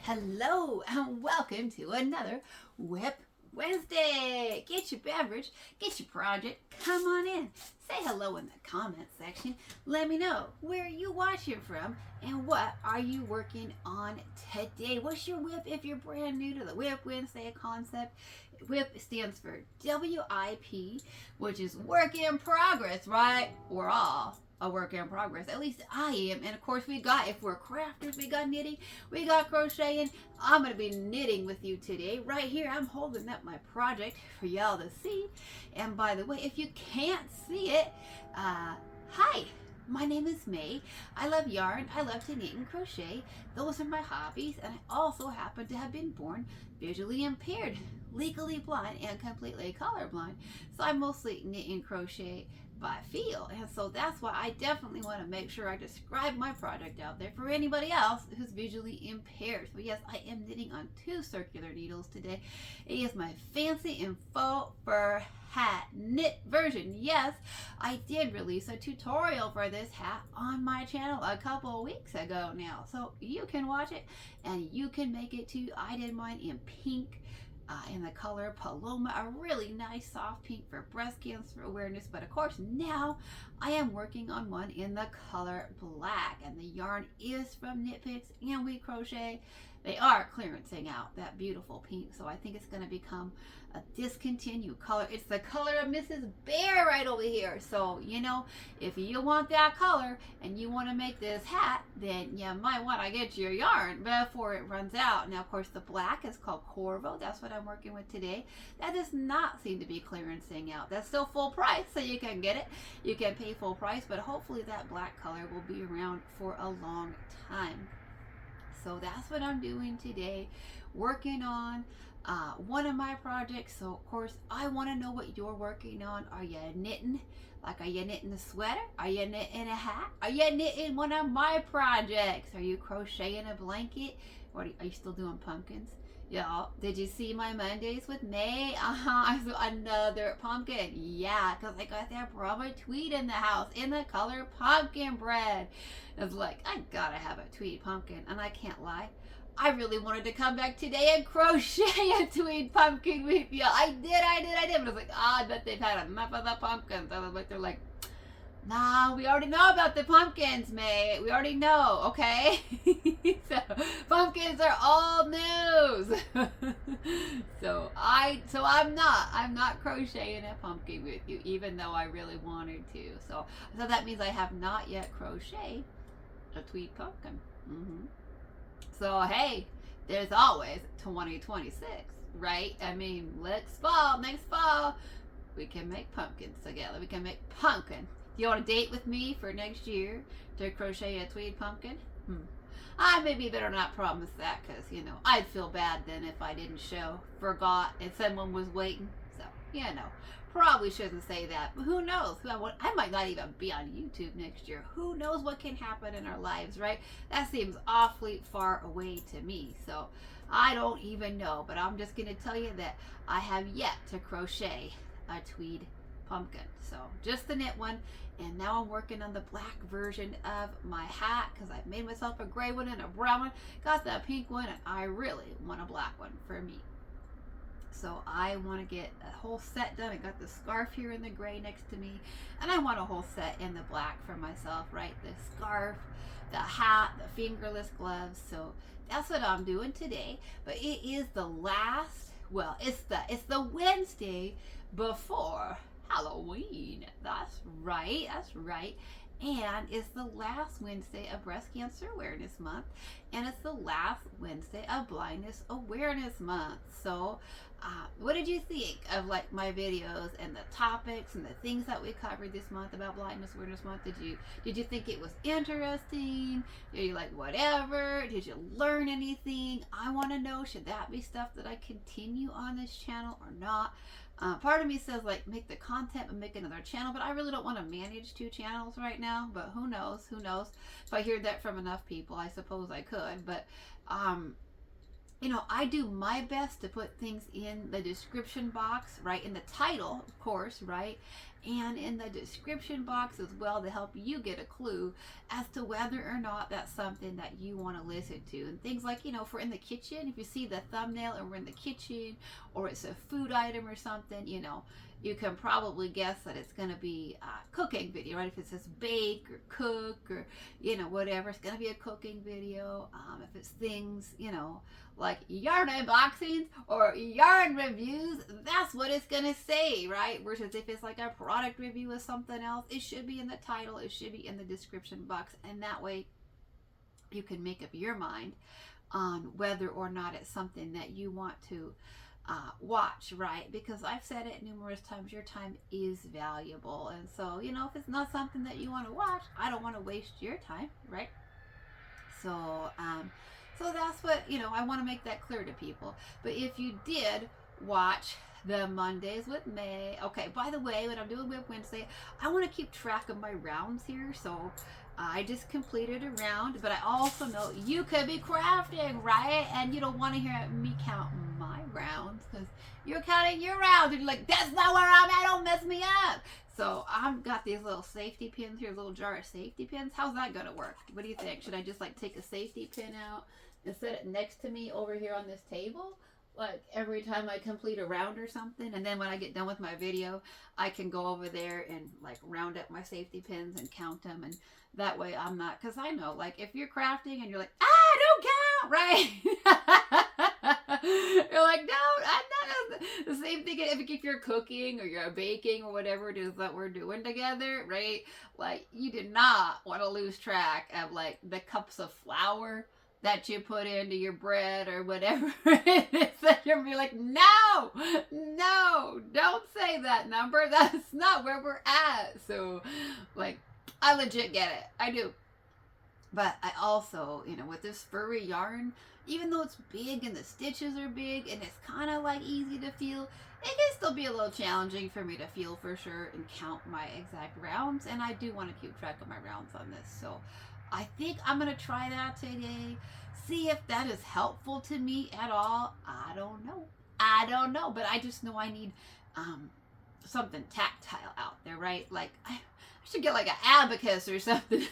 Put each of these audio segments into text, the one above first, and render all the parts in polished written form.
Hello and welcome to another WIP Wednesday. Get your beverage, get your project, come on in. Say hello in the comment section. Let me know where you watching from and what are you working on today. What's your WIP if you're brand new to the WIP Wednesday concept? WIP stands for WIP, which is work in progress, right? We're all a work in progress. At least I am. And of course if we're crafters, we got knitting, we got crocheting. I'm going to be knitting with you today. Right here, I'm holding up my project for y'all to see. And by the way, if you can't see it, hi. My name is May. I love yarn. I love to knit and crochet. Those are my hobbies. And I also happen to have been born visually impaired, legally blind, and completely colorblind. So I mostly knit and crochet by feel, and so that's why I definitely want to make sure I describe my project out there for anybody else who's visually impaired. So yes, I am knitting on 2 circular needles today. It is my fancy and faux fur hat knit version. Yes, I did release a tutorial for this hat on my channel a couple of weeks ago now, so you can watch it and you can make it too. I did mine in pink, in the color Paloma, a really nice soft pink for breast cancer awareness. But of course now I am working on one in the color black, and the yarn is from Knit Picks and WIP Crochet. They are clearancing out that beautiful pink, so I think it's going to become a discontinued color. It's the color of Mrs. Bear right over here. So, you know, if you want that color and you want to make this hat, then you might want to get your yarn before it runs out. Now, of course, the black is called Corvo. That's what I'm working with today. That does not seem to be clearancing out. That's still full price, so you can get it. You can pay full price, but hopefully that black color will be around for a long time. So that's what I'm doing today, working on one of my projects. So of course I want to know what you're working on. Are you knitting? Like, are you knitting a sweater? Are you knitting a hat? Are you knitting one of my projects? Are you crocheting a blanket? Or are you still doing pumpkins? Y'all, did you see my Mondays with May? I saw another pumpkin. Yeah, because I got that Bravo tweed in the house in the color pumpkin bread. It's like, I gotta have a tweed pumpkin. And I can't lie, I really wanted to come back today and crochet a tweed pumpkin with you. I did. But I was like, I bet they've had enough of the pumpkins. I was like, they're like, nah, we already know about the pumpkins, May. We already know, okay? So pumpkins are all news. So I'm not crocheting a pumpkin with you, even though I really wanted to. So that means I have not yet crocheted a tweed pumpkin. So hey, there's always 2026, right? I mean, next fall, we can make pumpkins together. We can make pumpkin. Do you want to date with me for next year to crochet a tweed pumpkin? I maybe better not promise that, because, you know, I'd feel bad then if I didn't show, forgot, and someone was waiting. So, you know, probably shouldn't say that. But who knows? I might not even be on YouTube next year. Who knows what can happen in our lives, right? That seems awfully far away to me. So, I don't even know. But I'm just going to tell you that I have yet to crochet a tweed pumpkin. So just the knit one, and now I'm working on the black version of my hat, because I've made myself a gray one and a brown one, got the pink one, and I really want a black one for me. So I want to get a whole set done. I got the scarf here in the gray next to me, and I want a whole set in the black for myself, right? The scarf, the hat, the fingerless gloves. So that's what I'm doing today. But it is the last, well, it's the Wednesday before Halloween. That's right. And it's the last Wednesday of Breast Cancer Awareness Month, and it's the last Wednesday of Blindness Awareness Month. So what did you think of like my videos and the topics and the things that we covered this month about Blindness Awareness Month? Did you think it was interesting? Did you like whatever? Did you learn anything? I want to know, should that be stuff that I continue on this channel or not? Part of me says like make the content and make another channel, but I really don't want to manage 2 channels right now. But who knows? If I hear that from enough people, I suppose I could. But you know, I do my best to put things in the description box, right, in the title, of course, right, and in the description box as well to help you get a clue as to whether or not that's something that you want to listen to. And things like, if we're in the kitchen, if you see the thumbnail and we're in the kitchen, or it's a food item or something, you can probably guess that it's going to be a cooking video, right? If it says bake or cook or, whatever, it's going to be a cooking video. If it's things, like yarn unboxings or yarn reviews, that's what it's going to say, right? Versus if it's like a product review of something else, it should be in the title, it should be in the description box, and that way you can make up your mind on whether or not it's something that you want to watch, right? Because I've said it numerous times, your time is valuable. And so, if it's not something that you want to watch, I don't want to waste your time, right? So, so that's what, I want to make that clear to people. But if you did watch the Mondays with May, okay, by the way, when I'm doing WIP Wednesday, I want to keep track of my rounds here. So I just completed a round, but I also know you could be crafting, right? And you don't want to hear me count my rounds because you're counting your rounds and you're like, that's not where I'm at, don't mess me up. So I've got these little safety pins here, a little jar of safety pins. How's that gonna work? What do you think? Should I just like take a safety pin out and set it next to me over here on this table? Like every time I complete a round or something, and then when I get done with my video, I can go over there and like round up my safety pins and count them, and that way I'm not, because I know, like, if you're crafting and you're like, don't count, right? You're like, no, I'm not. The same thing if you're cooking or you're baking or whatever it is that we're doing together, right? Like, you do not want to lose track of like the cups of flour that you put into your bread or whatever it is that you're gonna be like, no, don't say that number. That's not where we're at. So, like, I legit get it. I do. But I also, with this furry yarn, even though it's big and the stitches are big and it's kind of like easy to feel, it can still be a little challenging for me to feel for sure and count my exact rounds. And I do want to keep track of my rounds on this. So I think I'm going to try that today. See if that is helpful to me at all. I don't know. But I just know I need something tactile out there, right? Like, I should get like an abacus or something.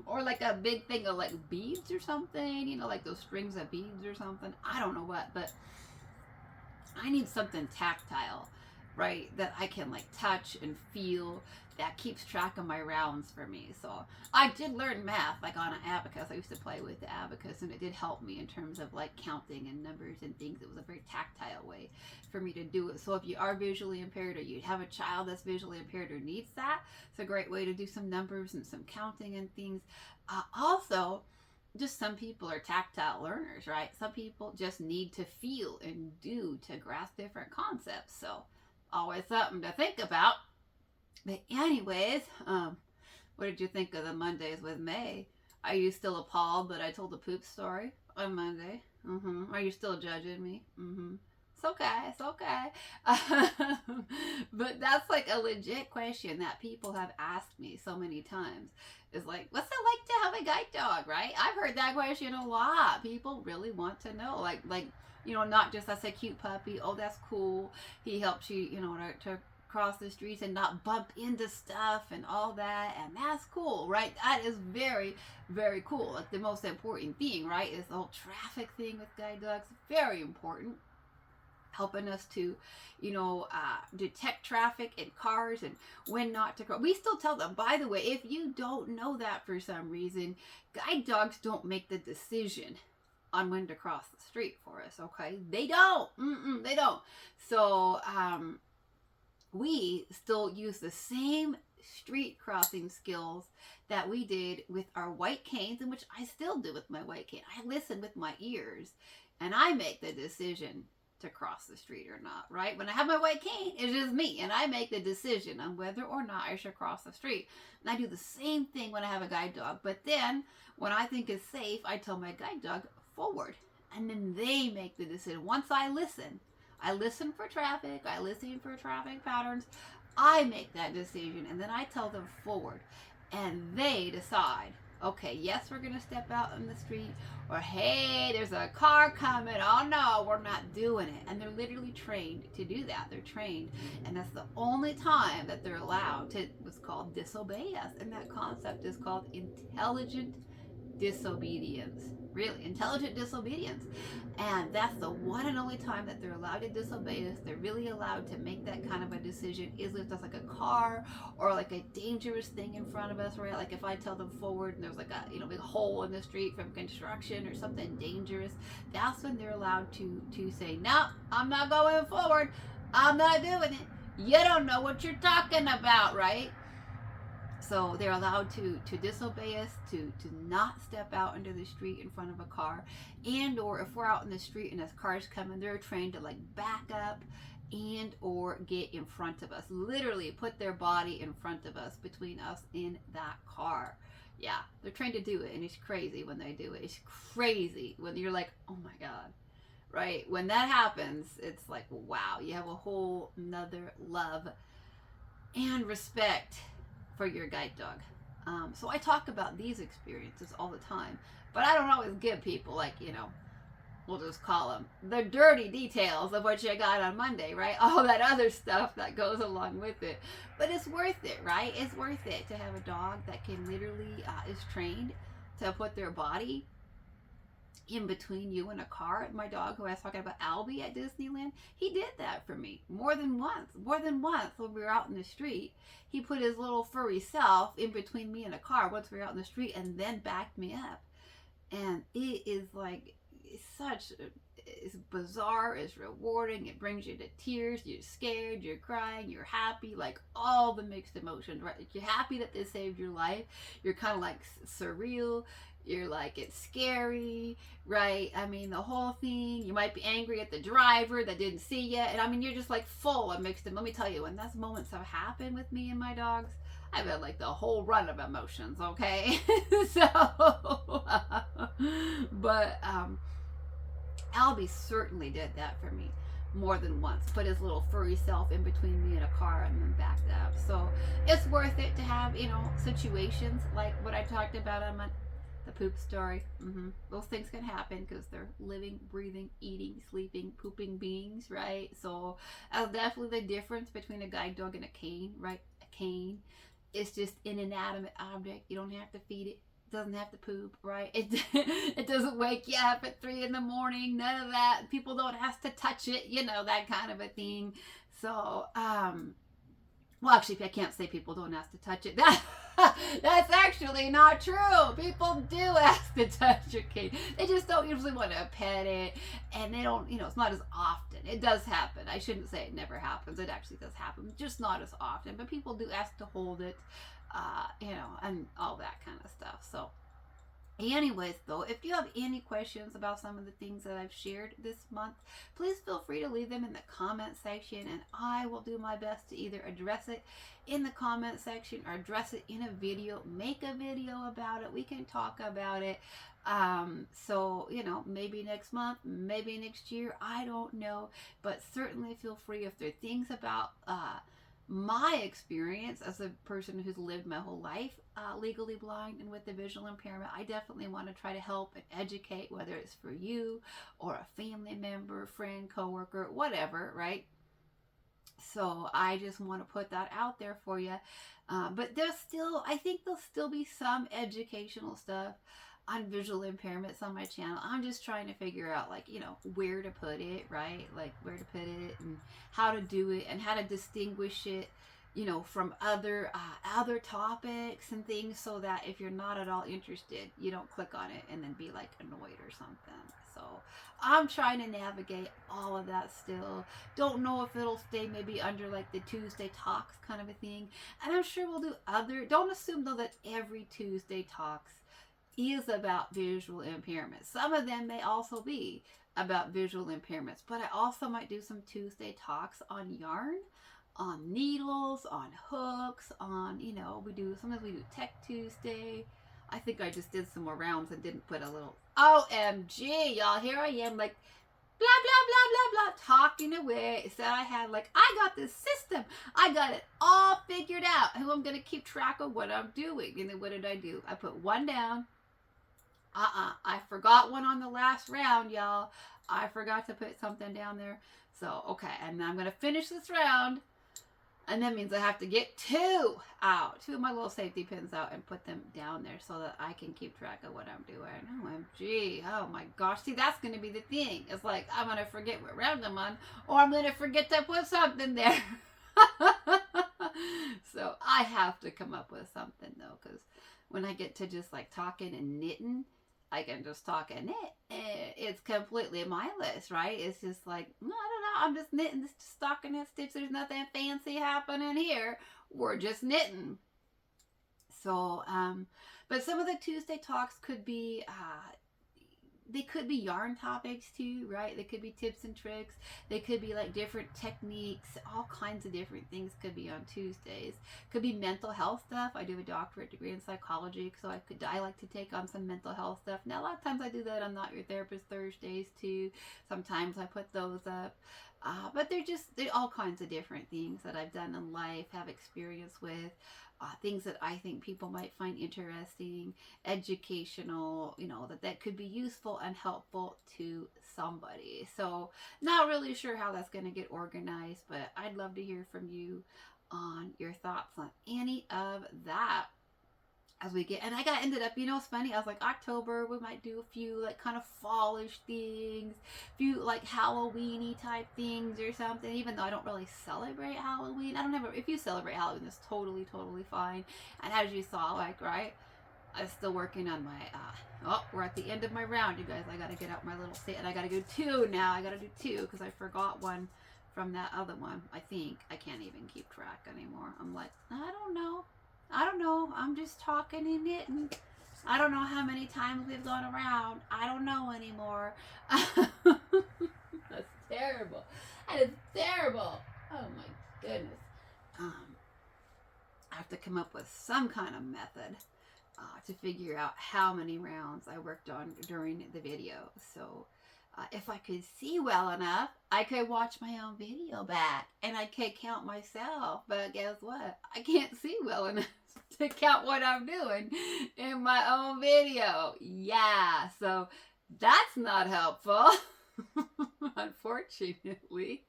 Or like a big thing of like beads or something, like those strings of beads or something. I don't know what, but I need something tactile, right? That I can like touch and feel, that keeps track of my rounds for me. So I did learn math like on an abacus. I used to play with the abacus, and it did help me in terms of like counting and numbers and things. It was a very tactile way for me to do it. So if you are visually impaired or you have a child that's visually impaired or needs that, it's a great way to do some numbers and some counting and things. Also, just some people are tactile learners, right? Some people just need to feel and do to grasp different concepts. So always something to think about. But anyways, what did you think of the Mondays with May? Are you still appalled that I told the poop story on Monday? Are you still judging me? It's okay. But that's like a legit question that people have asked me so many times. Is like, what's it like to have a guide dog, right? I've heard that question a lot. People really want to know, like, not just that's a cute puppy. Oh, that's cool. He helps you, to cross the streets and not bump into stuff and all that, and that's cool, right? That is very, very cool. Like, the most important thing, right, is the whole traffic thing with guide dogs. Very important, helping us to detect traffic in cars and when not to cross. We still tell them, by the way, if you don't know that for some reason, guide dogs don't make the decision on when to cross the street for us, okay? They don't. They don't. So we still use the same street crossing skills that we did with our white canes, and which I still do with my white cane. I listen with my ears and I make the decision to cross the street or not, right? When I have my white cane, it's just me, and I make the decision on whether or not I should cross the street. And I do the same thing when I have a guide dog. But then when I think it's safe, I tell my guide dog forward, and then they make the decision. Once I listen for traffic, I listen for traffic patterns, I make that decision, and then I tell them forward, and they decide Okay, yes, we're going to step out in the street. Or, hey, there's a car coming. Oh, no, we're not doing it. And they're literally trained to do that. They're trained. And that's the only time that they're allowed to what's called disobey us. And that concept is called intelligent disobedience. Really, intelligent disobedience. And that's the one and only time that they're allowed to disobey us. They're really allowed to make that kind of a decision is if there's like a car or like a dangerous thing in front of us, right? Like if I tell them forward and there's like a big hole in the street from construction or something dangerous, that's when they're allowed to say, no, I'm not going forward. I'm not doing it. You don't know what you're talking about, right? So they're allowed to disobey us, to not step out into the street in front of a car, and or if we're out in the street and a car's coming, they're trained to like back up and or get in front of us, literally put their body in front of us, between us and that car. Yeah, they're trained to do it, and it's crazy when they do it. It's crazy when you're like, oh my god, right? When that happens, it's like, wow, you have a whole nother love and respect for your guide dog. So I talk about these experiences all the time, but I don't always give people like, we'll just call them the dirty details of what you got on Monday, right? All that other stuff that goes along with it. But it's worth it, right? It's worth it to have a dog that can literally is trained to put their body in between you and a car. My dog, who I was talking about, Albie at Disneyland, he did that for me more than once when we were out in the street. He put his little furry self in between me and a car once we were out in the street, and then backed me up. And it is like, it's bizarre, it's rewarding, it brings you to tears, you're scared, you're crying, you're happy, like all the mixed emotions, right? You're happy that they saved your life, you're kind of like surreal, you're like, it's scary, right? I mean, the whole thing. You might be angry at the driver that didn't see you, and I mean, you're just like full of mixed. And let me tell you, when those moments have happened with me and my dogs, I've had like the whole run of emotions. Okay, so, but Albie certainly did that for me more than once. Put his little furry self in between me and a car and then backed up. So it's worth it to have situations like what I talked about on the poop story. Those things can happen because they're living, breathing, eating, sleeping, pooping beings, right? So that's definitely the difference between a guide dog and a cane, right? A cane is just an inanimate object. You don't have to feed it. It doesn't have to poop, right? It doesn't wake you up at 3 a.m. None of that. People don't have to touch it, that kind of a thing. So, well, actually, I can't say people don't ask to touch it. That's actually not true. People do ask to touch your cane. They just don't usually want to pet it, and they don't, it's not as often. It does happen. I shouldn't say it never happens. It actually does happen, just not as often. But people do ask to hold it, and all that kind of stuff. So, anyways, though, if you have any questions about some of the things that I've shared this month, please feel free to leave them in the comment section, and I will do my best to either address it in the comment section or address it in a video, make a video about it. We can talk about it. So, maybe next month, maybe next year, I don't know, but certainly feel free if there are things about, my experience as a person who's lived my whole life legally blind and with a visual impairment. I definitely want to try to help and educate, whether it's for you or a family member, friend, coworker, whatever, right? So I just want to put that out there for you. But I think there'll still be some educational stuff on visual impairments on my channel. I'm just trying to figure out, like, where to put it, right? Like, where to put it and how to do it and how to distinguish it, from other topics and things, so that if you're not at all interested, you don't click on it and then be like annoyed or something. So I'm trying to navigate all of that still. Don't know if it'll stay maybe under like the Tuesday Talks kind of a thing. And I'm sure we'll do don't assume though that every Tuesday Talks is about visual impairments. Some of them may also be about visual impairments, but I also might do some Tuesday Talks on yarn, on needles, on hooks, on, sometimes we do Tech Tuesday. I think I just did some more rounds and didn't put a little, OMG, y'all, here I am, like, blah, blah, blah, blah, blah, talking away. Said I had, like, I got this system. I got it all figured out. Who I'm going to keep track of what I'm doing. And then what did I do? I put one down. I forgot one on the last round, y'all. I forgot to put something down there. So, okay. And I'm going to finish this round. And that means I have to get 2 out. 2 of my little safety pins out and put them down there so that I can keep track of what I'm doing. OMG. Oh my gosh. See, that's going to be the thing. It's like I'm going to forget what round I'm on, or I'm going to forget to put something there. So I have to come up with something, though, because when I get to just like talking and knitting, I can just talk and knit. It's completely mindless, right? It's just like, I don't know. I'm just knitting, this stockinette stitch. There's nothing fancy happening here. We're just knitting. So, but some of the Tuesday talks could be, they could be yarn topics too, right? They could be tips and tricks. They could be like different techniques. All kinds of different things could be on Tuesdays. Could be mental health stuff. I do a doctorate degree in psychology, so I like to take on some mental health stuff. Now, a lot of times I do that on Not Your Therapist Thursdays too. Sometimes I put those up. But they're all kinds of different things that I've done in life, have experience with. Things that I think people might find interesting, educational, that could be useful and helpful to somebody. So not really sure how that's going to get organized, but I'd love to hear from you on your thoughts on any of that as we get. And I ended up, it's funny, I was like, October, we might do a few like kind of fallish things, a few like Halloween-y type things or something, even though I don't really celebrate Halloween. I don't ever, if you celebrate Halloween, that's totally fine. And as you saw, like, right, I'm still working on my, we're at the end of my round, you guys. I got to get out my little set, and I got to go 2 now. I got to do 2 because I forgot one from that other one. I think I can't even keep track anymore. I'm like, I don't know. I'm just talking and knitting. I don't know how many times we've gone around. I don't know anymore. That's terrible. That is terrible. Oh my goodness. I have to come up with some kind of method to figure out how many rounds I worked on during the video. So if I could see well enough, I could watch my own video back and I could count myself. But guess what? I can't see well enough to count what I'm doing in my own video. Yeah, so that's not helpful, unfortunately.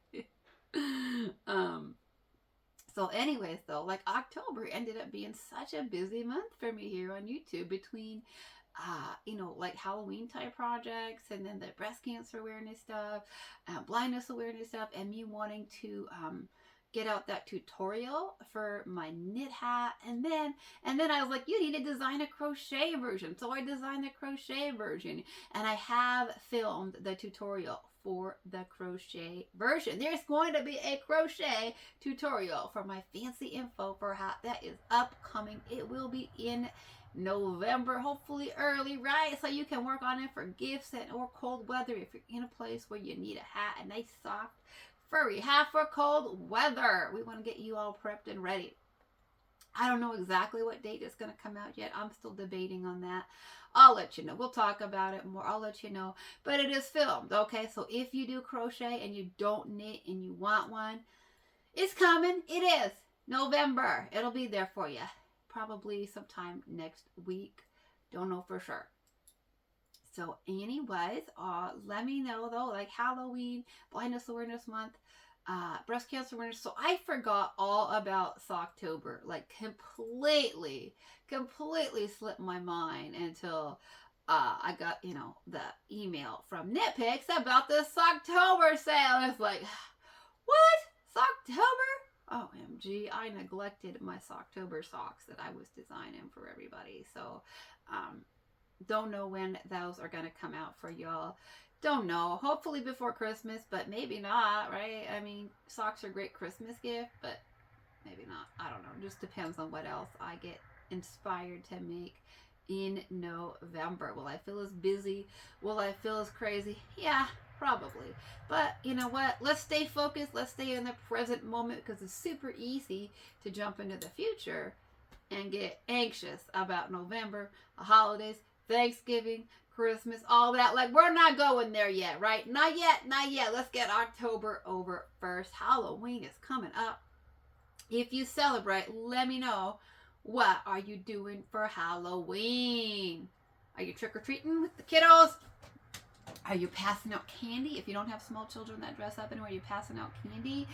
So anyways, though, like October ended up being such a busy month for me here on YouTube between like Halloween type projects, and then the breast cancer awareness stuff, blindness awareness stuff, and me wanting to get out that tutorial for my knit hat. And then I was like, you need to design a crochet version. So I designed the crochet version, and I have filmed the tutorial for the crochet version. There's going to be a crochet tutorial for my fancy info for hat that is upcoming. It will be in November, hopefully early, right? So you can work on it for gifts or cold weather if you're in a place where you need a hat, a nice soft furry hat for cold weather. We want to get you all prepped and ready. I don't know exactly what date it's going to come out yet. I'm still debating on that. I'll let you know. We'll talk about it more. I'll let you know. But it is filmed, okay? So if you do crochet and you don't knit and you want one, it's coming. It is November. It'll be there for you. Probably sometime next week. Don't know for sure. So anyways, let me know though, like Halloween, Blindness Awareness Month, breast cancer awareness. So I forgot all about Socktober, like completely slipped my mind until I got, the email from Knit Picks about the Socktober sale. It's like, what? Socktober? OMG, I neglected my Socktober socks that I was designing for everybody. So, don't know when those are going to come out for y'all. Don't know. Hopefully before Christmas, but maybe not, right? I mean, socks are a great Christmas gift, but maybe not. I don't know. It just depends on what else I get inspired to make in November. Will I feel as busy? Will I feel as crazy? Yeah, probably. But you know what? Let's stay focused. Let's stay in the present moment, because it's super easy to jump into the future and get anxious about November, the holidays, Thanksgiving, Christmas, all that. Like, we're not going there yet, right? Not yet, not yet. Let's get October over first. Halloween is coming up. If you celebrate, let me know. What are you doing for Halloween? Are you trick-or-treating with the kiddos? Are you passing out candy? If you don't have small children that dress up anymore, are you passing out candy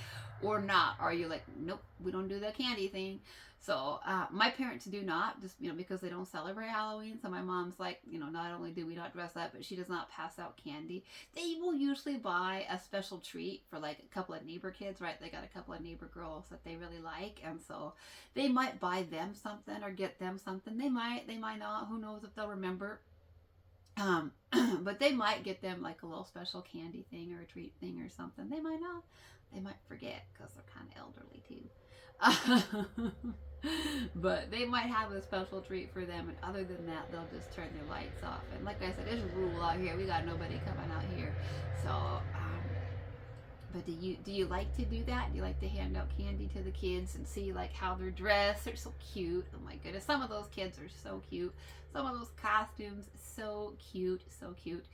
or not? Are you like, nope, we don't do the candy thing? So my parents do not, just, because they don't celebrate Halloween. So my mom's like, not only do we not dress up, but she does not pass out candy. They will usually buy a special treat for like a couple of neighbor kids, right? They got a couple of neighbor girls that they really like. And so they might buy them something or get them something. They might not. Who knows if they'll remember. But they might get them like a little special candy thing or a treat thing or something. They might not. They might forget because they're kind of elderly too. But they might have a special treat for them, and other than that, they'll just turn their lights off. And like I said, there's a rule out here. We got nobody coming out here. So, but do you like to do that? Do you like to hand out candy to the kids and see like how they're dressed? They're so cute. Oh my goodness, some of those kids are so cute. Some of those costumes, so cute, so cute.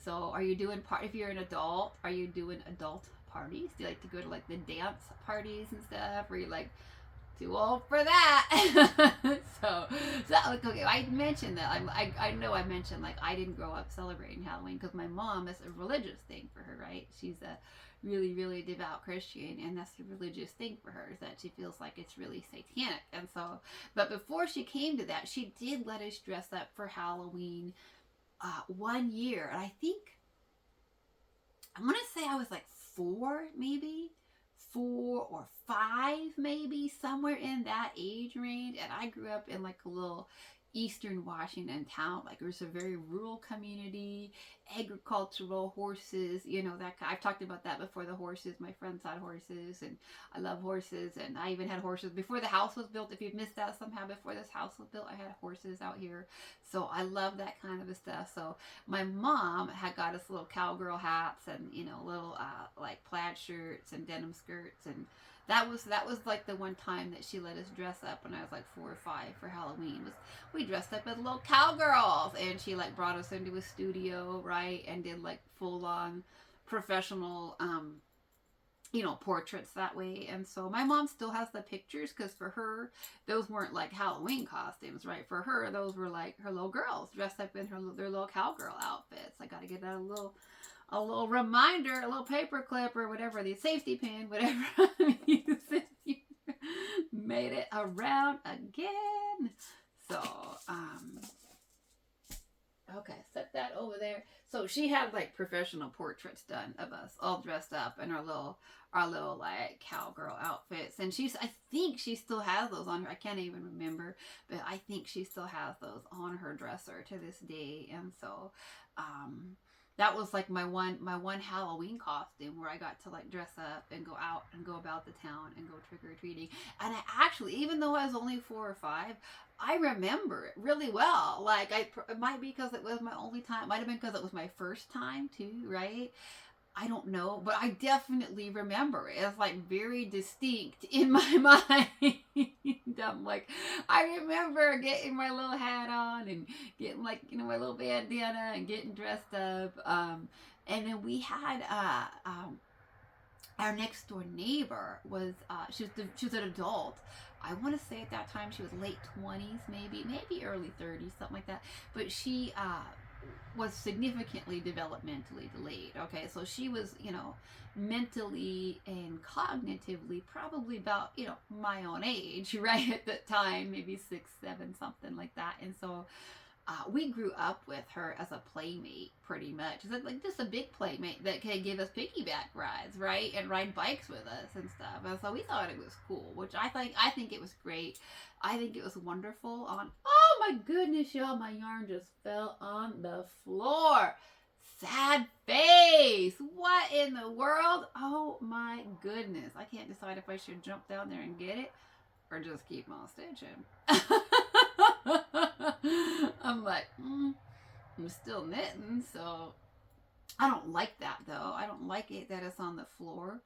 So, are you doing if you're an adult, are you doing adult parties? Do you like to go to like the dance parties and stuff? Or are you like too old for that? so okay, I mentioned that. I know I mentioned like I didn't grow up celebrating Halloween because my mom, is a religious thing for her, right? She's a really, really devout Christian, and that's a religious thing for her, is that she feels like it's really satanic. And so, but before she came to that, she did let us dress up for Halloween 1 year. And I want to say I was like 4 or 5 maybe, somewhere in that age range. And I grew up in like a little eastern Washington town. Like, it was a very rural community, agricultural, horses, that I've talked about that before. The horses, my friends had horses, and I love horses, and I even had horses before the house was built. If you've missed that somehow, before this house was built, I had horses out here. So I love that kind of stuff. So my mom had got us little cowgirl hats and little like plaid shirts and denim skirts, and that was like the one time that she let us dress up when I was like 4 or 5 for Halloween. We dressed up as little cowgirls, and she like brought us into a studio, right, and did like full on professional portraits that way. And so my mom still has the pictures, because for her those weren't like Halloween costumes, right? For her those were like her little girls dressed up in their little cowgirl outfits. I gotta get out a little reminder, a little paper clip or whatever, the safety pin, whatever I'm using. Made it around again. So, okay, set that over there. So she had like professional portraits done of us all dressed up in our little like cowgirl outfits. And I think she still has those on her. I can't even remember, but I think she still has those on her dresser to this day. And so, that was like my one Halloween costume, where I got to like dress up and go out and go about the town and go trick-or-treating. And I actually, even though I was only 4 or 5, I remember it really well. Like, it might be because it was my only time. It might have been because it was my first time too, right? I don't know, but I definitely remember it. It's like very distinct in my mind. I'm like, I remember getting my little hat on and getting like, my little bandana and getting dressed up. And then we had, our next door neighbor was, she was an adult. I want to say at that time she was late 20s, maybe early 30s, something like that. But she, was significantly developmentally delayed. Okay, so she was, mentally and cognitively probably about, my own age, right, at the time, maybe 6, 7, something like that. And so we grew up with her as a playmate, pretty much. It's like just a big playmate that can give us piggyback rides, right, and ride bikes with us and stuff. And so we thought it was cool, which I think it was great. I think it was wonderful. Oh my goodness, y'all, my yarn just fell on the floor. Sad face. What in the world? Oh my goodness. I can't decide if I should jump down there and get it or just keep on stitching. I'm like, I'm still knitting, so I don't like that though. I don't like it that it's on the floor.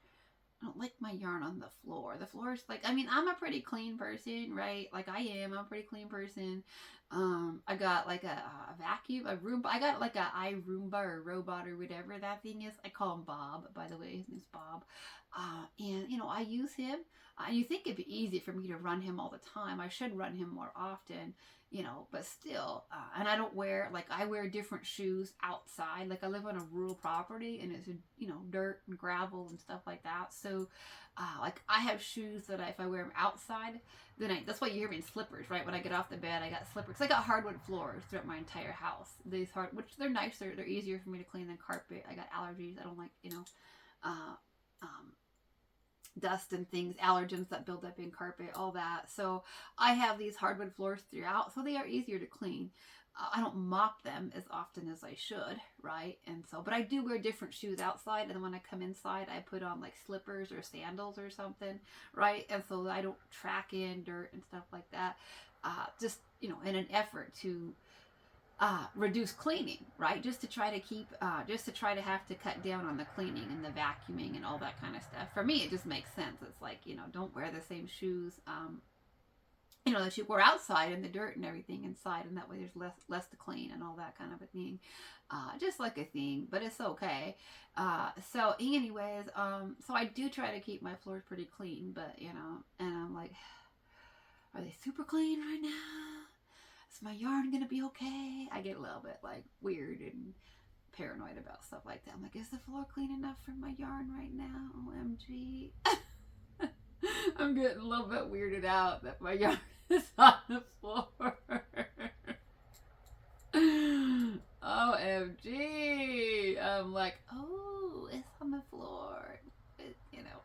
I don't like my yarn on the floor. The floor is like, I'm a pretty clean person, right? Like I'm a pretty clean person, I got like a vacuum, a Roomba. I got like a iRoomba or robot or whatever that thing is. I call him Bob, by the way. His name's Bob. And, you know, I use him. You think it'd be easy for me to run him all the time. I should run him more often, you know, but still. And I don't wear, like, I wear different shoes outside. Like, I live on a rural property and it's, you know, dirt and gravel and stuff like that. So, like, I have shoes that if I wear them outside, then that's why you hear me in slippers, right? When I get off the bed, I got slippers. I got hardwood floors throughout my entire house. Which they're nice. They're easier for me to clean than carpet. I got allergies. I don't like, you know, dust and things, allergens that build up in carpet, all that. So I have these hardwood floors throughout, so they are easier to clean. I don't mop them as often as I should, right? And so, but I do wear different shoes outside, and then when I come inside, I put on like slippers or sandals or something, right? And so I don't track in dirt and stuff like that. Just, you know, in an effort to reduce cleaning, right? Just to try to keep, just to try to have to cut down on the cleaning and the vacuuming and all that kind of stuff. For me, it just makes sense. It's like, you know, don't wear the same shoes, you know, that you wear outside in the dirt and everything inside, and that way there's less to clean and all that kind of a thing. Just like a thing, but it's okay. So anyways, so I do try to keep my floors pretty clean, but you know, and I'm like, are they super clean right now? Is my yarn gonna be okay? I get a little bit like weird and paranoid about stuff like that. I'm like, is the floor clean enough for my yarn right now? OMG. I'm getting a little bit weirded out that my yarn is on the floor. OMG. I'm like, oh, it's on the floor. You know,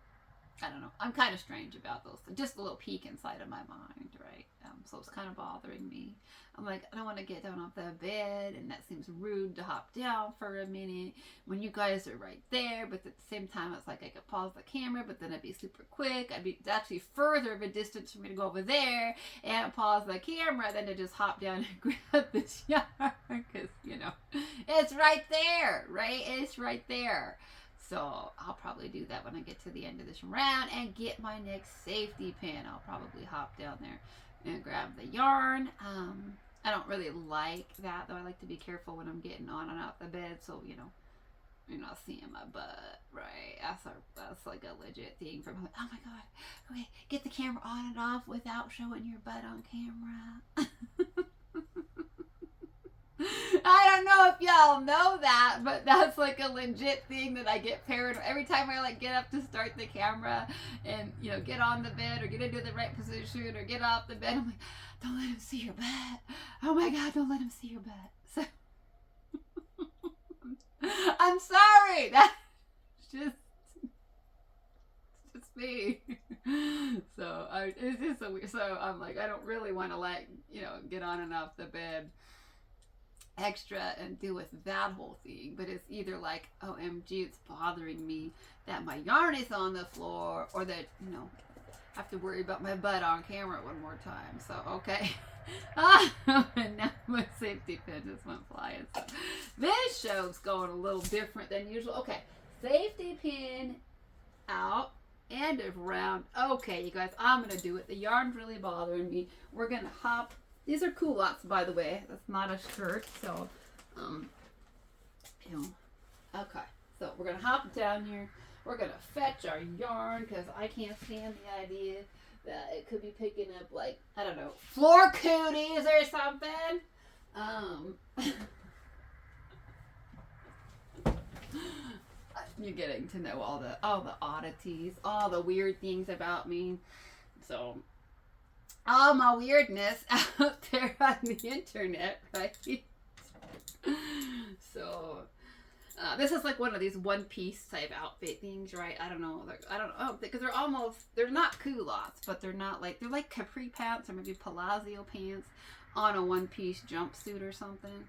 I don't know. I'm kind of strange about those things. Just a little peek inside of my mind, right? So it's kind of bothering me. I'm like, I don't want to get down off the bed, and that seems rude to hop down for a minute when you guys are right there. But at the same time, it's like I could pause the camera, but then it'd be super quick. It's actually further of a distance for me to go over there and pause the camera than to just hop down and grab this yarn, because, you know, it's right there, right? It's right there. So I'll probably do that when I get to the end of this round and get my next safety pin. I'll probably hop down there and grab the yarn. I don't really like that, though. I like to be careful when I'm getting on and out the bed, so, you know, you're not seeing my butt, right? That's like a legit thing from, oh my god, okay, get the camera on and off without showing your butt on camera. I don't know if y'all know that, but that's like a legit thing that I get paranoid every time I like get up to start the camera and, you know, get on the bed or get into the right position or get off the bed. I'm like, don't let him see your butt. Oh my god, don't let him see your butt. So I'm sorry. That's just me. So it's just so weird. So I'm like, I don't really want to, like, you know, get on and off the bed extra and deal with that whole thing, but it's either like, OMG, it's bothering me that my yarn is on the floor, or that, you know, I have to worry about my butt on camera one more time. So okay. And now my safety pin just went flying. So this show's going a little different than usual. Okay, safety pin out, end of round. Okay, you guys, I'm gonna do it. The yarn's really bothering me. We're gonna hop. These are culottes, by the way. That's not a shirt, so, you know. Okay, so we're going to hop down here. We're going to fetch our yarn, because I can't stand the idea that it could be picking up, like, I don't know, floor cooties or something. You're getting to know all the oddities, all the weird things about me. So, all my weirdness out there on the internet, right? So, this is like one of these one-piece type outfit things, right? I don't know, because they're not culottes, but they're like capri pants or maybe palazzo pants on a one-piece jumpsuit or something,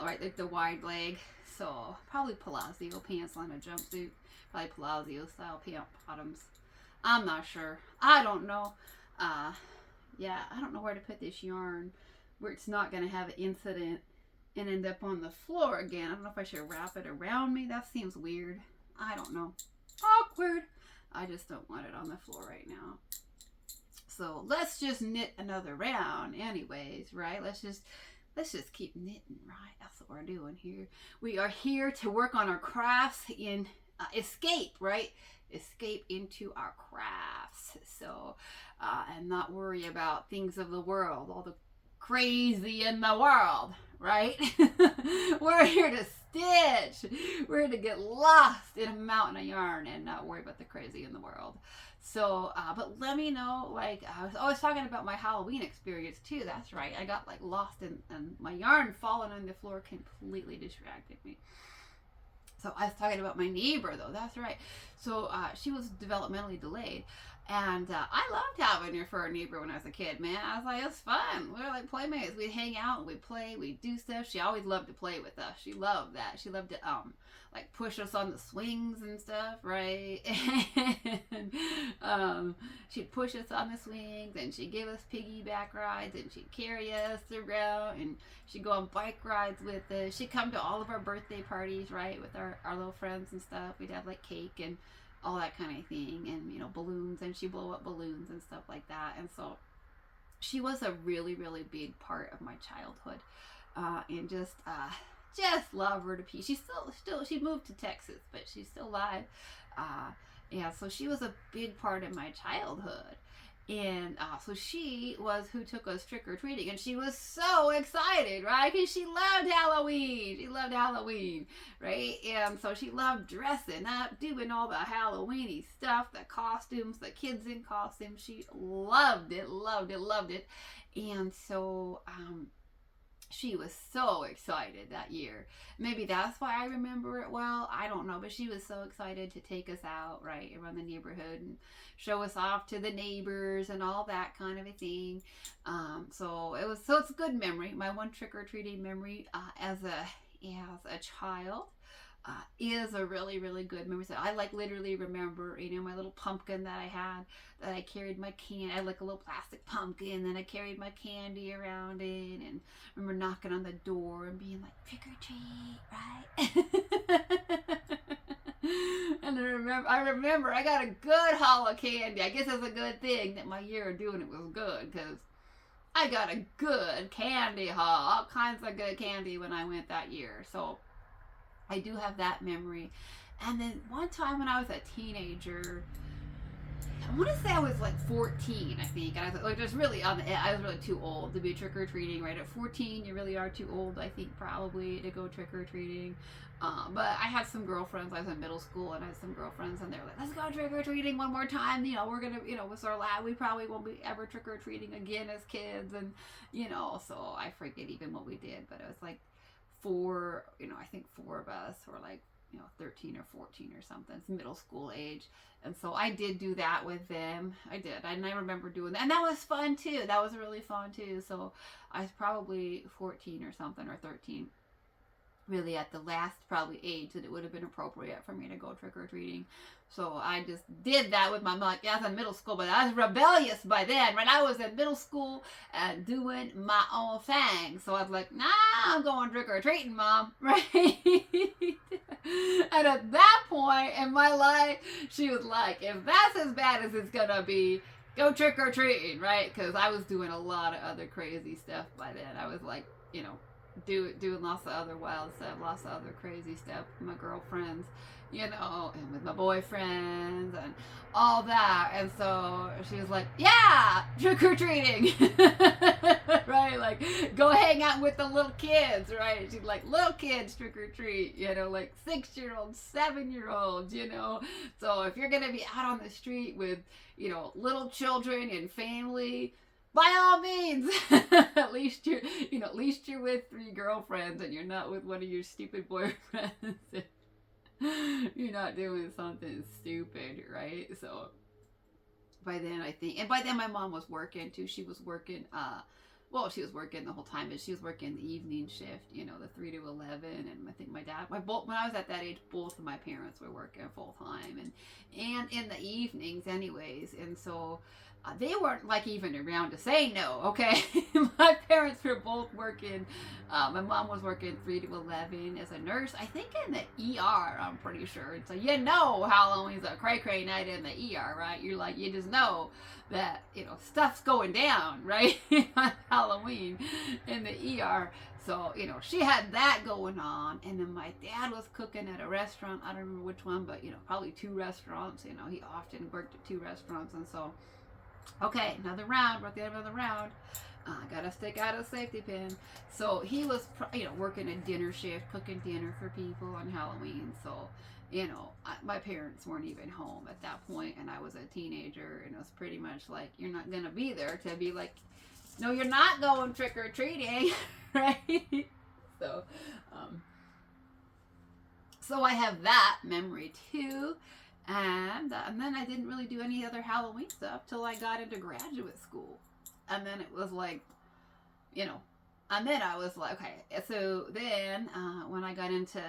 right? Like the wide leg. So probably palazzo pants on a jumpsuit, probably palazzo style pant bottoms. I'm not sure. I don't know. Yeah, I don't know where to put this yarn where it's not going to have an incident and end up on the floor again. I don't know if I should wrap it around me. That seems weird. I don't know. Awkward. I just don't want it on the floor right now. So let's just knit another round anyways, right? Let's just keep knitting, right? That's what we're doing here. We are here to work on our crafts in escape, right? Escape into our crafts. So, and not worry about things of the world, all the crazy in the world, right? We're here to stitch. We're here to get lost in a mountain of yarn and not worry about the crazy in the world. So, but let me know, like, I was always talking about my Halloween experience too. That's right. I got like lost in, and my yarn falling on the floor completely distracted me. So I was talking about my neighbor though. That's right. So she was developmentally delayed. And I loved having her for a neighbor when I was a kid, man. I was like, it's fun. We were like playmates. We'd hang out, we'd play, we'd do stuff. She always loved to play with us. She loved that. She loved to like push us on the swings and stuff, right? And she'd push us on the swings, and she'd give us piggyback rides, and she'd carry us around, and she'd go on bike rides with us. She'd come to all of our birthday parties, right, with our little friends and stuff. We'd have like cake and all that kind of thing, and you know, balloons, and she'd blow up balloons and stuff like that. And so she was a really, really big part of my childhood, and just love her to pieces. She's still she moved to Texas, but she's still alive. Yeah, so she was a big part of my childhood. And so she was who took us trick-or-treating, and she was so excited, right? Because she loved Halloween, right? And so she loved dressing up, doing all the Halloweeny stuff, the costumes, the kids in costumes. She loved it. And so she was so excited that year. Maybe that's why I remember it well. I don't know, but she was so excited to take us out, right, around the neighborhood and show us off to the neighbors and all that kind of a thing. So it's a good memory. My one trick-or-treating memory as a child is a really, really good memory. So I like literally remember, you know, my little pumpkin that I had, that I carried my can. I had like a little plastic pumpkin, and I carried my candy around it, and I remember knocking on the door and being like, trick or treat, right? And I remember I got a good haul of candy. I guess it's a good thing that my year of doing it was good, because I got a good candy haul, all kinds of good candy when I went that year. So I do have that memory. And then one time when I was a teenager, I want to say I was like 14, I think. And I was like, just really on the edge. I was really too old to be trick-or-treating, right? At 14, you really are too old, I think, probably, to go trick-or-treating. But I had some girlfriends. I was in middle school, and I had some girlfriends, and they were like, let's go trick-or-treating one more time. You know, we're going to, you know, with our lab, we probably won't be ever trick-or-treating again as kids. And, you know, so I forget even what we did, but it was like I think four of us were like, 13 or 14 or something. It's middle school age. And so I did do that with them. I did. And I remember doing that. And that was fun too. That was really fun too. So I was probably 14 or something, or 13. Really at the last probably age that it would have been appropriate for me to go trick-or-treating. So I just did that with my mom. Yeah, I was in middle school, but I was rebellious by then, right? I was in middle school and doing my own thing. So I was like, nah, I'm going trick-or-treating, Mom, right? And at that point in my life, she was like, if that's as bad as it's gonna be, go trick-or-treating, right? Because I was doing a lot of other crazy stuff by then. I was like, doing lots of other wild stuff, lots of other crazy stuff with my girlfriends, and with my boyfriends and all that. And so she was like, yeah, trick-or-treating, right? Like, go hang out with the little kids, right? She's like, little kids trick-or-treat, like 6-year-olds, 7-year-olds, So if you're going to be out on the street with, little children and family, by all means, at least you're with 3 girlfriends, and you're not with one of your stupid boyfriends. You're not doing something stupid, right? So by then my mom was working too. She was working well, she was working the whole time, but she was working the evening shift, you know, the 3 to 11. And I think my dad, when I was at that age, both of my parents were working full time and in the evenings anyways. And so they weren't like even around to say no, okay? My parents were both working. My mom was working 3 to 11 as a nurse, I think in the ER, I'm pretty sure. And so, you know, Halloween's a cray-cray night in the ER, right? You're like, you just know that, you know, stuff's going down, right? On Halloween in the ER. So, you know, she had that going on. And then my dad was cooking at a restaurant. I don't remember which one, but, you know, probably 2 restaurants. You know, he often worked at 2 restaurants. And so, okay, another round. We're at the end of the round. Gotta stick out a safety pin. So he was, you know, working a dinner shift, cooking dinner for people on Halloween. So, you know, my parents weren't even home at that point, and I was a teenager, and it was pretty much like, you're not gonna be there to be like, no, you're not going trick or treating, right? So, so I have that memory too. And then I didn't really do any other Halloween stuff till I got into graduate school. And then it was like, you know, and then I was like, okay. So then when I got into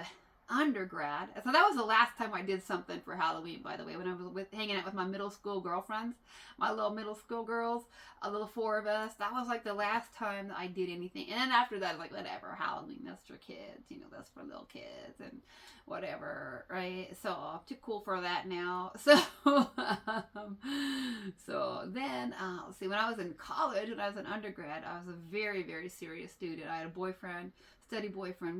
undergrad, so that was the last time I did something for Halloween, by the way, when I was hanging out with my middle school girlfriends, my little middle school girls, a little 4 of us. That was like the last time that I did anything. And then after that, like, whatever, Halloween, that's for kids, you know, that's for little kids and whatever, right? So I'm too cool for that now. So so then let's see, when I was in college, when I was an undergrad, I was a very, very serious student. I had a boyfriend,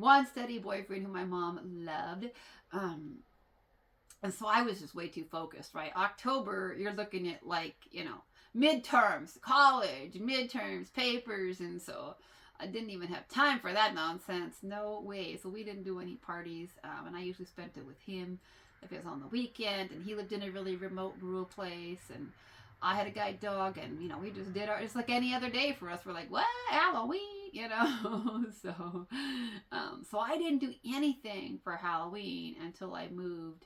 one steady boyfriend who my mom loved. And so I was just way too focused, right? October, you're looking at like, you know, midterms, college, midterms, papers. And so I didn't even have time for that nonsense. No way. So we didn't do any parties. And I usually spent it with him if it was on the weekend. And he lived in a really remote rural place. And I had a guide dog. And, you know, we just did it's like any other day for us. We're like, what? Halloween? You know? So I didn't do anything for Halloween until I moved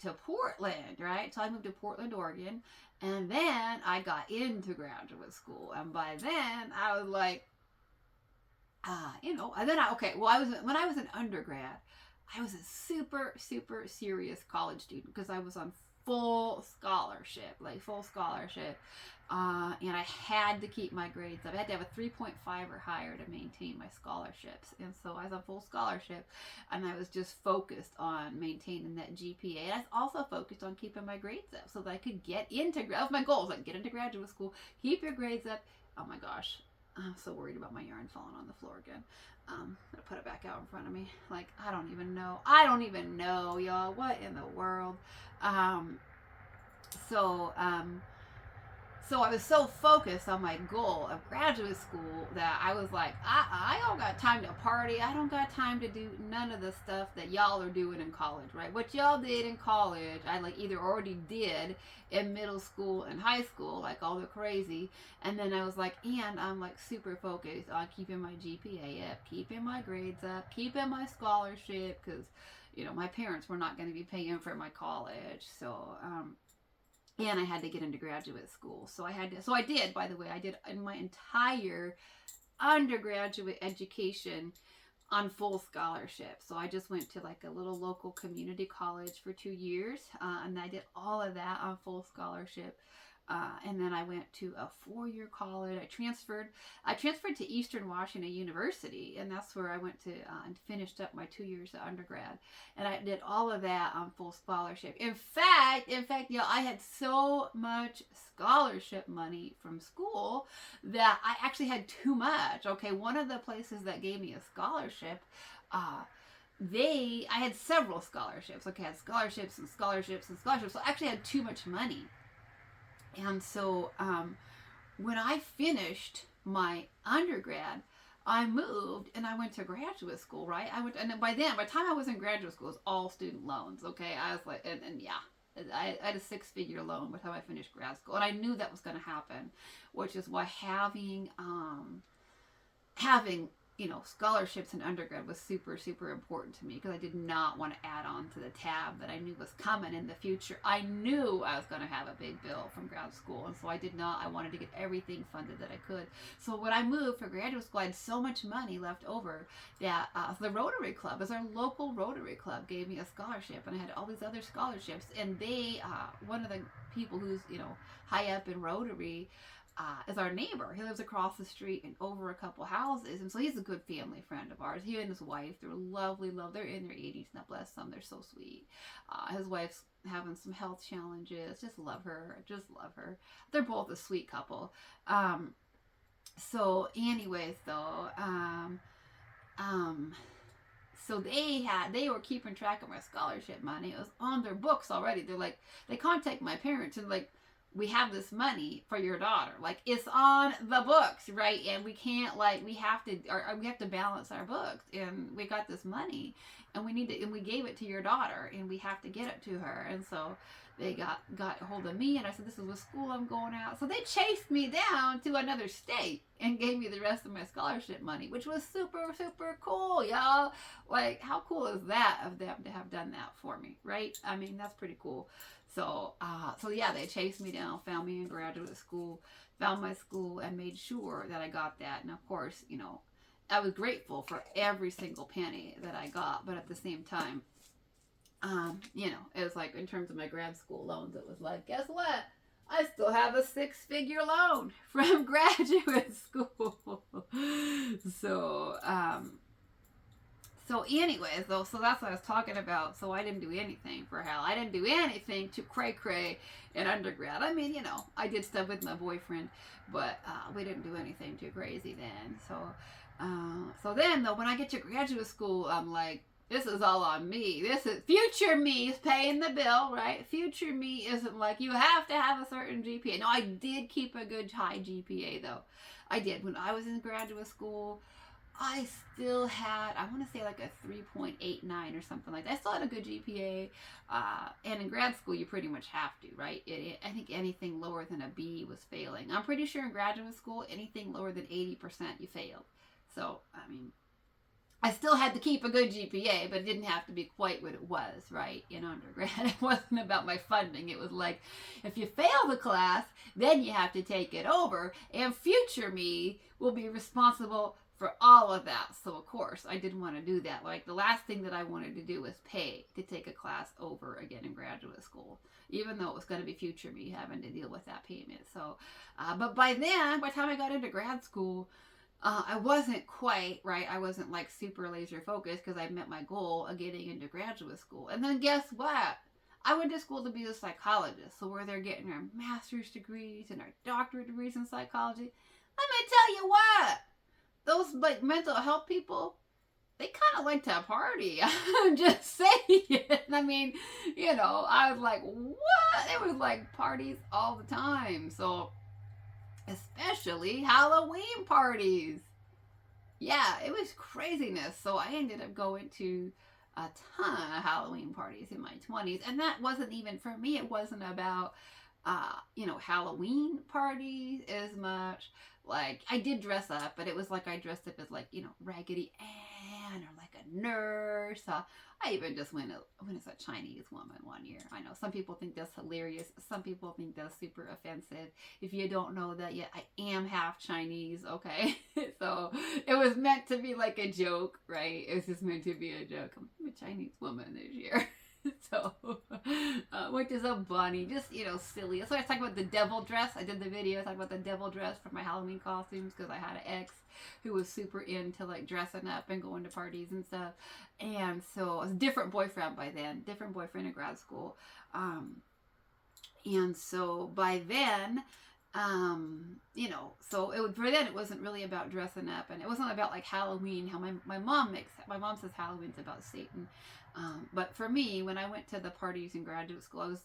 to Portland, right? So I moved to Portland, Oregon. And then I got into graduate school. And by then I was like, you know, and then when I was an undergrad, I was a super, super serious college student because I was on full scholarship. And I had to keep my grades up. I had to have a 3.5 or higher to maintain my scholarships. And so I was on full scholarship, and I was just focused on maintaining that GPA. And I was also focused on keeping my grades up so that I could get into, that was my goal, like get into graduate school, keep your grades up. Oh my gosh, I'm so worried about my yarn falling on the floor again. I'm gonna put it back out in front of me. Like, I don't even know, y'all, what in the world. So I was so focused on my goal of graduate school that I was like, I don't got time to party. I don't got time to do none of the stuff that y'all are doing in college, right? What y'all did in college, I like either already did in middle school and high school, like all the crazy. And then I was like, and I'm like super focused on keeping my GPA up, keeping my grades up, keeping my scholarship, because, you know, my parents were not going to be paying for my college. So, and I had to get into graduate school. So I did, by the way, I did in my entire undergraduate education on full scholarship. So I just went to like a little local community college for 2 years, and I did all of that on full scholarship. And then I went to a 4-year college. I transferred to Eastern Washington University, and that's where I went to and finished up my 2 years of undergrad. And I did all of that on full scholarship. In fact, you know, I had so much scholarship money from school that I actually had too much. Okay, one of the places that gave me a scholarship, I had several scholarships. Okay, I had scholarships and scholarships and scholarships. So I actually had too much money. And so when I finished my undergrad, I moved and I went to graduate school, right? And by the time I was in graduate school, it was all student loans, okay? I was like, and yeah, I had a 6-figure loan by the time I finished grad school. And I knew that was going to happen, which is why having scholarships in undergrad was super, super important to me because I did not want to add on to the tab that I knew was coming in the future. I knew I was going to have a big bill from grad school, and so I wanted to get everything funded that I could. So when I moved for graduate school, I had so much money left over that the Rotary Club, as our local Rotary Club, gave me a scholarship, and I had all these other scholarships, and they, one of the people who's, high up in Rotary, is our neighbor. He lives across the street and over a couple houses, and so he's a good family friend of ours. He and his wife, they're lovely, they're in their 80s now, bless them, they're so sweet. His wife's having some health challenges, just love her. They're both a sweet couple. So anyways though, so they were keeping track of my scholarship money. It was on their books already. They're like, they contact my parents and like, we have this money for your daughter. Like, it's on the books, right? And we can't, like, we have to balance our books. And we got this money, and we gave it to your daughter, and we have to get it to her. And so they got a hold of me, and I said, this is what school I'm going out. So they chased me down to another state and gave me the rest of my scholarship money, which was super, super cool, y'all. Like, how cool is that of them to have done that for me, right? I mean, that's pretty cool. So yeah, they chased me down, found me in graduate school, found my school, and made sure that I got that. And of course, I was grateful for every single penny that I got, but at the same time, it was like, in terms of my grad school loans, it was like, guess what? I still have a 6-figure loan from graduate school. So anyways, though, so that's what I was talking about. So I didn't do anything for hell. I didn't do anything to cray in undergrad. I mean, I did stuff with my boyfriend, but we didn't do anything too crazy then. So then, though, when I get to graduate school, I'm like, this is all on me. This is future me is paying the bill, right? Future me isn't like, you have to have a certain GPA. No, I did keep a good high GPA, though. I did. When I was in graduate school, I still had, I want to say like a 3.89 or something like that. I still had a good GPA. And in grad school, you pretty much have to, right? I think anything lower than a B was failing. I'm pretty sure in graduate school, anything lower than 80%, you failed. So, I mean, I still had to keep a good GPA, but it didn't have to be quite what it was, right, in undergrad. It wasn't about my funding. It was like, if you fail the class, then you have to take it over, and future me will be responsible for all of that. So, of course, I didn't want to do that. Like, the last thing that I wanted to do was pay to take a class over again in graduate school, even though it was going to be future me having to deal with that payment. So, but by the time I got into grad school, I wasn't quite, right, I wasn't like super laser focused because I met my goal of getting into graduate school. And then guess what? I went to school to be a psychologist. So where they're getting our master's degrees and our doctorate degrees in psychology, let me tell you what, those like mental health people, they kind of like to party. I'm just saying. I mean, I was like, what? It was like parties all the time. So, especially Halloween parties. Yeah, it was craziness. So I ended up going to a ton of Halloween parties in my 20s. And that wasn't even, for me, it wasn't about, Halloween parties as much. Like, I did dress up, but it was like I dressed up as like, Raggedy Ann or like a nurse. I even just went as a Chinese woman one year. I know some people think that's hilarious. Some people think that's super offensive. If you don't know that yet, I am half Chinese, okay? So it was meant to be like a joke, right? It was just meant to be a joke. I'm a Chinese woman this year. So, which is a bunny, just, silly. So I talked about the devil dress. I did the video, I talked about the devil dress for my Halloween costumes because I had an ex who was super into like dressing up and going to parties and stuff. And so I was a different boyfriend by then, different boyfriend in grad school. And so by then, so for then it wasn't really about dressing up, and it wasn't about like Halloween, how my mom says Halloween's about Satan. But for me, when I went to the parties in graduate school,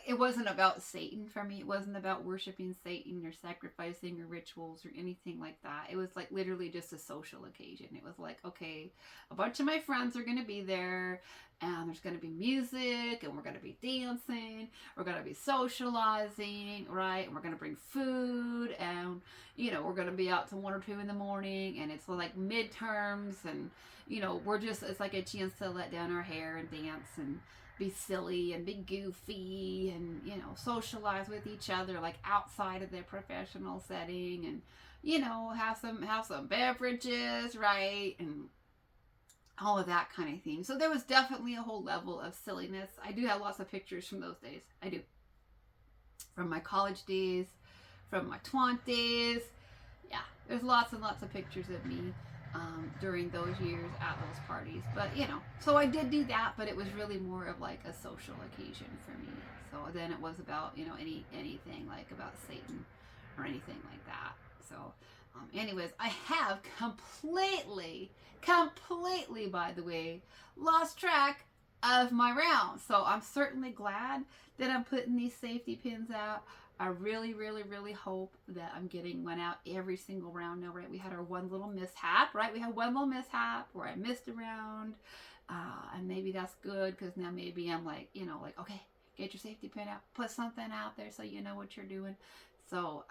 it wasn't about Satan for me. It wasn't about worshiping Satan or sacrificing or rituals or anything like that. It was like literally just a social occasion. It was like, okay, a bunch of my friends are going to be there, and there's going to be music, and we're going to be dancing, we're going to be socializing, right? And we're going to bring food, and, you know, we're going to be out till 1 or 2 in the morning, and it's like midterms, and, you know, it's like a chance to let down our hair and dance and be silly and be goofy and, you know, socialize with each other like outside of their professional setting, and, you know, have some beverages, right? And all of that kind of thing. So there was definitely a whole level of silliness. I do have lots of pictures from those days. I do. From my college days, from my 20s. Yeah, there's lots and lots of pictures of me during those years at those parties. But, you know, so I did do that, but it was really more of like a social occasion for me. So then it was about, you know, anything like about Satan or anything like that. So anyways, I have completely, by the way, lost track of my rounds. So I'm certainly glad that I'm putting these safety pins out. I really, really hope that I'm getting one out every single round now, right? We had our one little mishap, right? We had one little mishap where I missed a round. And maybe that's good, because now maybe I'm like, you know, like, okay, get your safety pin out, put something out there so you know what you're doing. So,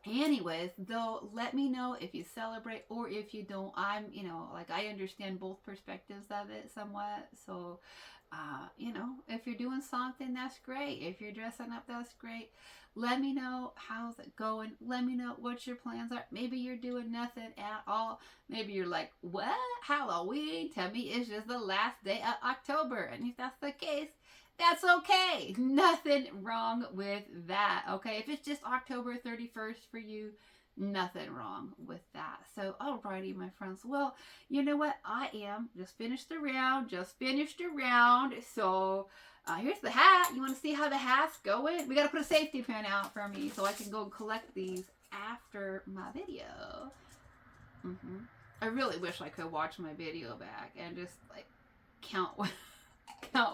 anyways, though, let me know if you celebrate or if you don't. I'm, you know, like, I understand both perspectives of it somewhat. So, you know, if you're doing something, that's great. If you're dressing up, that's great. Let me know how's it going. Let me know what your plans are. Maybe you're doing nothing at all. Maybe you're like, what? Halloween? Tell me it's just the last day of October. And if that's the case, that's okay. Nothing wrong with that, okay? If it's just October 31st for you, nothing wrong with that. So, alrighty, my friends. Well, you know what? Just finished the round. So, here's the hat. You want to see how the hat's going? We got to put a safety pin out for me so I can go collect these after my video. I really wish I could watch my video back and just, like, count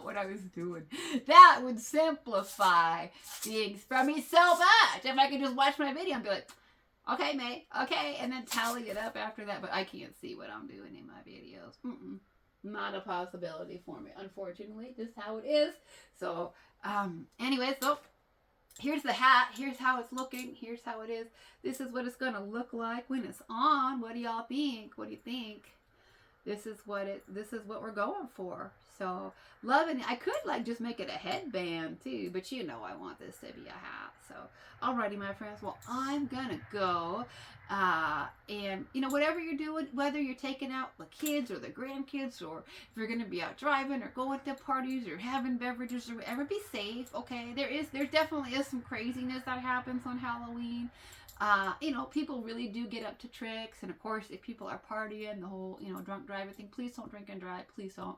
what I was doing. That would simplify things for me so much. If I could just watch my video and be like, okay, May, okay, and then tally it up after that. But I can't see what I'm doing in my videos. Not a possibility for me, unfortunately. Just how it is. So, anyways, so here's the hat. Here's how it's looking. Here's how it is. This is what it's gonna look like when it's on. What do y'all think? What do you think? This is what we're going for. So, loving it. I could, like, just make it a headband too, but you know I want this to be a hat. So, alrighty, my friends. Well, I'm gonna go, and, you know, whatever you're doing, whether you're taking out the kids or the grandkids, or if you're gonna be out driving or going to parties or having beverages or whatever, be safe, okay? There definitely is some craziness that happens on Halloween. You know, people really do get up to tricks, and of course, if people are partying, the whole, you know, drunk driving thing, please don't drink and drive, please don't.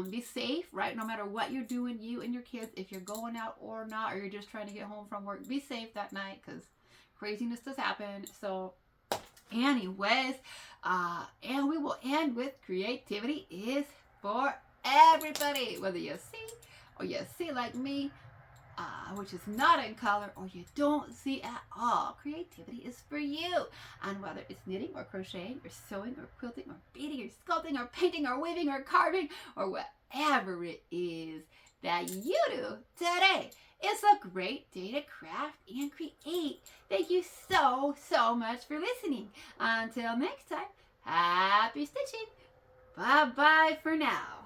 Be safe, right? No matter what you're doing, you and your kids, if you're going out or not, or you're just trying to get home from work, be safe that night, because craziness does happen. So, anyways, and we will end with creativity is for everybody, whether you see or you see like me, which is not in color, or you don't see at all. Creativity is for you. And whether it's knitting or crocheting or sewing or quilting or beading or sculpting or painting or weaving or carving or whatever it is that you do today, it's a great day to craft and create. Thank you so much for listening. Until next time, happy stitching. Bye-bye for now.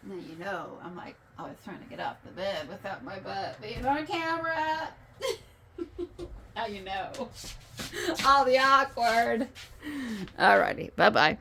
Now you know, I'm like, I was trying to get off the bed without my butt being on camera. Now you know. All the awkward. Alrighty, bye-bye.